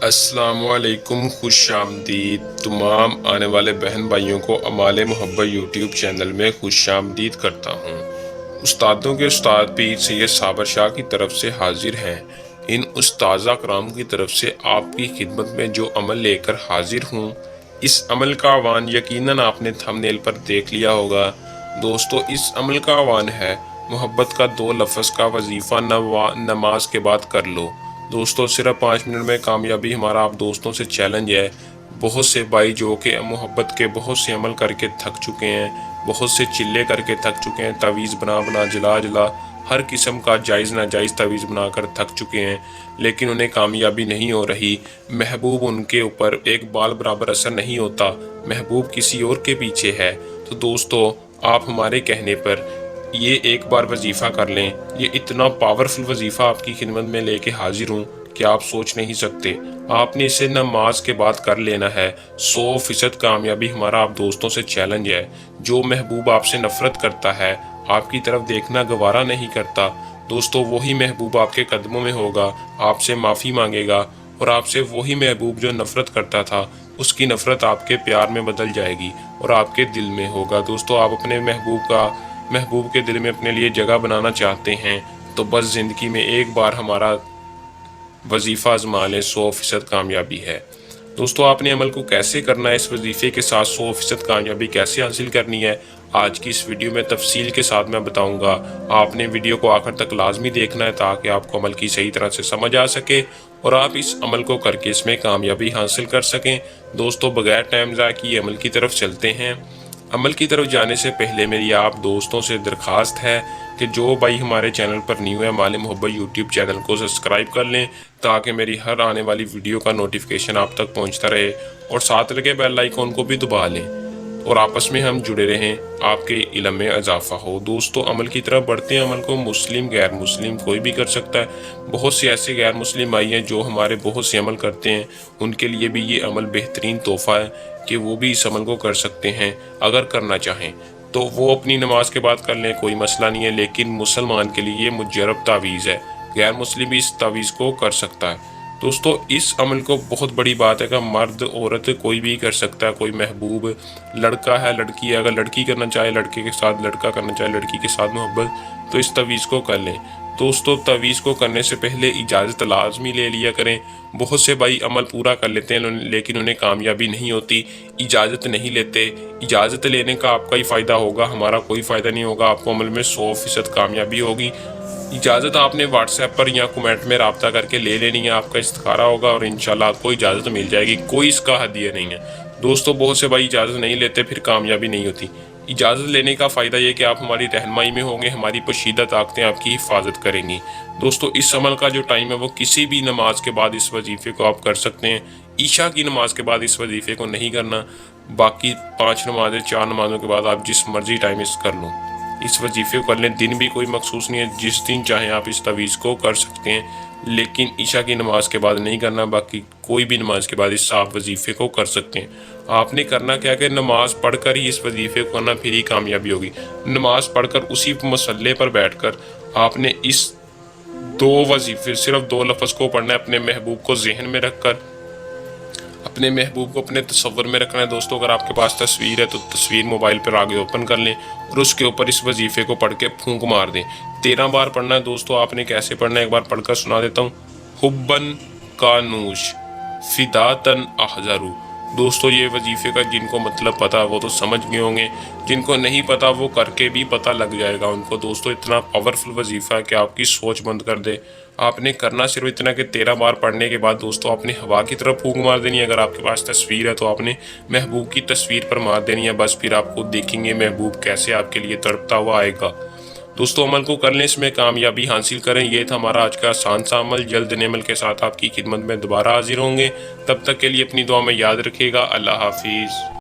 السلام علیکم، خوش آمدید تمام آنے والے بہن بھائیوں کو اعمال محبت یوٹیوب چینل میں خوش آمدید کرتا ہوں۔ استادوں کے استاد پیر سید صابر شاہ کی طرف سے حاضر ہیں۔ ان استاذہ کرام کی طرف سے آپ کی خدمت میں جو عمل لے کر حاضر ہوں، اس عمل کا عنوان یقیناً آپ نے تھمبنیل پر دیکھ لیا ہوگا۔ دوستو، اس عمل کا عنوان ہے محبت کا 2 لفظ کا وظیفہ نماز کے بعد کر لو۔ دوستو، صرف 5 منٹ میں کامیابی ہمارا آپ دوستوں سے چیلنج ہے۔ بہت سے بھائی جو کہ محبت کے بہت سے عمل کر کے تھک چکے ہیں، بہت سے چلے کر کے تھک چکے ہیں، تعویذ بنا بنا جلا ہر قسم کا جائز ناجائز تعویذ بنا کر تھک چکے ہیں، لیکن انہیں کامیابی نہیں ہو رہی۔ محبوب ان کے اوپر ایک بال برابر اثر نہیں ہوتا، محبوب کسی اور کے پیچھے ہے۔ تو دوستو، آپ ہمارے کہنے پر یہ ایک بار وظیفہ کر لیں۔ یہ اتنا پاورفل وظیفہ آپ کی خدمت میں لے کے حاضر ہوں کہ آپ سوچ نہیں سکتے۔ آپ نے اسے نماز کے بعد کر لینا ہے۔ 100% کامیابی ہمارا آپ دوستوں سے چیلنج ہے۔ جو محبوب آپ سے نفرت کرتا ہے، آپ کی طرف دیکھنا گوارا نہیں کرتا، دوستو وہی محبوب آپ کے قدموں میں ہوگا، آپ سے معافی مانگے گا، اور آپ سے وہی محبوب جو نفرت کرتا تھا، اس کی نفرت آپ کے پیار میں بدل جائے گی اور آپ کے دل میں ہوگا۔ دوستو، آپ اپنے محبوب کے دل میں اپنے لیے جگہ بنانا چاہتے ہیں تو بس زندگی میں ایک بار ہمارا وظیفہ آزما لیں، 100% کامیابی ہے۔ دوستو، آپ نے عمل کو کیسے کرنا ہے، اس وظیفے کے ساتھ 100% کامیابی کیسے حاصل کرنی ہے، آج کی اس ویڈیو میں تفصیل کے ساتھ میں بتاؤں گا۔ آپ نے ویڈیو کو آخر تک لازمی دیکھنا ہے تاکہ آپ کو عمل کی صحیح طرح سے سمجھ آ سکے اور آپ اس عمل کو کر کے اس میں کامیابی حاصل کر سکیں۔ دوستو، بغیر ٹائم ضائع کیے عمل کی طرف چلتے ہیں۔ عمل کی طرف جانے سے پہلے میری آپ دوستوں سے درخواست ہے کہ جو بھائی ہمارے چینل پر نیو ہے، اعمال محبت یوٹیوب چینل کو سبسکرائب کر لیں تاکہ میری ہر آنے والی ویڈیو کا نوٹیفیکیشن آپ تک پہنچتا رہے، اور ساتھ لگے بیل آئیکن کو بھی دبا لیں اور آپس میں ہم جڑے رہیں، آپ کے علم میں اضافہ ہو۔ دوستو، عمل کی طرف بڑھتے ہیں۔ عمل کو مسلم غیر مسلم کوئی بھی کر سکتا ہے۔ بہت سے ایسے غیر مسلم بھائی ہیں جو ہمارے بہت سے عمل کرتے ہیں، ان کے لیے بھی یہ عمل بہترین تحفہ ہے کہ وہ بھی اس عمل کو کر سکتے ہیں۔ اگر کرنا چاہیں تو وہ اپنی نماز کے بعد کر لیں، کوئی مسئلہ نہیں ہے، لیکن مسلمان کے لیے یہ مجرب تعویذ ہے، غیر مسلم بھی اس تعویذ کو کر سکتا ہے۔ دوستو، اس عمل کو بہت بڑی بات ہے کہ مرد عورت کوئی بھی کر سکتا ہے، کوئی محبوب لڑکا ہے لڑکی ہے، اگر لڑکی کرنا چاہے لڑکے کے ساتھ، لڑکا کرنا چاہے لڑکی کے ساتھ محبت، تو اس تعویذ کو کر لیں۔ دوستو، تعویذ کو کرنے سے پہلے اجازت لازمی لے لیا کریں۔ بہت سے بھائی عمل پورا کر لیتے ہیں لیکن انہیں کامیابی نہیں ہوتی، اجازت نہیں لیتے۔ اجازت لینے کا آپ کا ہی فائدہ ہوگا، ہمارا کوئی فائدہ نہیں ہوگا، آپ کو عمل میں 100% کامیابی ہوگی۔ اجازت آپ نے واٹس ایپ پر یا کومنٹ میں رابطہ کر کے لے لینی ہے، آپ کا استخارہ ہوگا اور انشاءاللہ آپ کو اجازت مل جائے گی، کوئی اس کا ہدیہ نہیں ہے۔ دوستو، بہت سے بھائی اجازت نہیں لیتے، پھر کامیابی نہیں ہوتی۔ اجازت لینے کا فائدہ یہ کہ آپ ہماری رہنمائی میں ہوں گے، ہماری پوشیدہ طاقتیں آپ کی حفاظت کریں گی۔ دوستو، اس عمل کا جو ٹائم ہے وہ کسی بھی نماز کے بعد اس وظیفے کو آپ کر سکتے ہیں۔ عشاء کی نماز کے بعد اس وظیفے کو نہیں کرنا، باقی 5 نمازیں 4 نمازوں کے بعد آپ جس مرضی ٹائم اس کر لوں، اس وظیفے کو کر لیں۔ دن بھی کوئی مخصوص نہیں ہے، جس دن چاہیں آپ اس تعویذ کو کر سکتے ہیں، لیکن عشاء کی نماز کے بعد نہیں کرنا، باقی کوئی بھی نماز کے بعد اس آپ وظیفے کو کر سکتے ہیں۔ آپ نے کرنا کیا کہ نماز پڑھ کر ہی اس وظیفے کو کرنا، پھر ہی کامیابی ہوگی۔ نماز پڑھ کر اسی مصلے پر بیٹھ کر آپ نے اس 2 وظیفے، صرف 2 لفظ کو پڑھنا ہے، اپنے محبوب کو ذہن میں رکھ کر، اپنے محبوب کو اپنے تصور میں رکھنا ہے۔ دوستو، اگر آپ کے پاس تصویر ہے تو تصویر موبائل پر آگے اوپن کر لیں اور اس کے اوپر اس وظیفے کو پڑھ کے پھونک مار دیں۔ 13 بار پڑھنا ہے۔ دوستو، آپ نے کیسے پڑھنا ہے ایک بار پڑھ کر سنا دیتا ہوں۔ حبن کانوش فداتن احذرو۔ دوستو، یہ وظیفے کا جن کو مطلب پتا وہ تو سمجھ گئے ہوں گے، جن کو نہیں پتا وہ کر کے بھی پتا لگ جائے گا ان کو۔ دوستو، اتنا پاورفل وظیفہ ہے کہ آپ کی سوچ بند کر دے۔ آپ نے کرنا صرف اتنا کہ 13 بار پڑھنے کے بعد دوستو آپ نے ہوا کی طرف پھونک مار دینی ہے۔ اگر آپ کے پاس تصویر ہے تو آپ نے محبوب کی تصویر پر مار دینی ہے، بس پھر آپ خود دیکھیں گے محبوب کیسے آپ کے لیے تڑپتا ہوا آئے گا۔ دوستو، عمل کو کر لیں، اس میں کامیابی حاصل کریں۔ یہ تھا ہمارا آج کا آسان سا عمل۔ جلد نئے عمل کے ساتھ آپ کی خدمت میں دوبارہ حاضر ہوں گے، تب تک کے لیے اپنی دعا میں یاد رکھیے گا۔ اللہ حافظ۔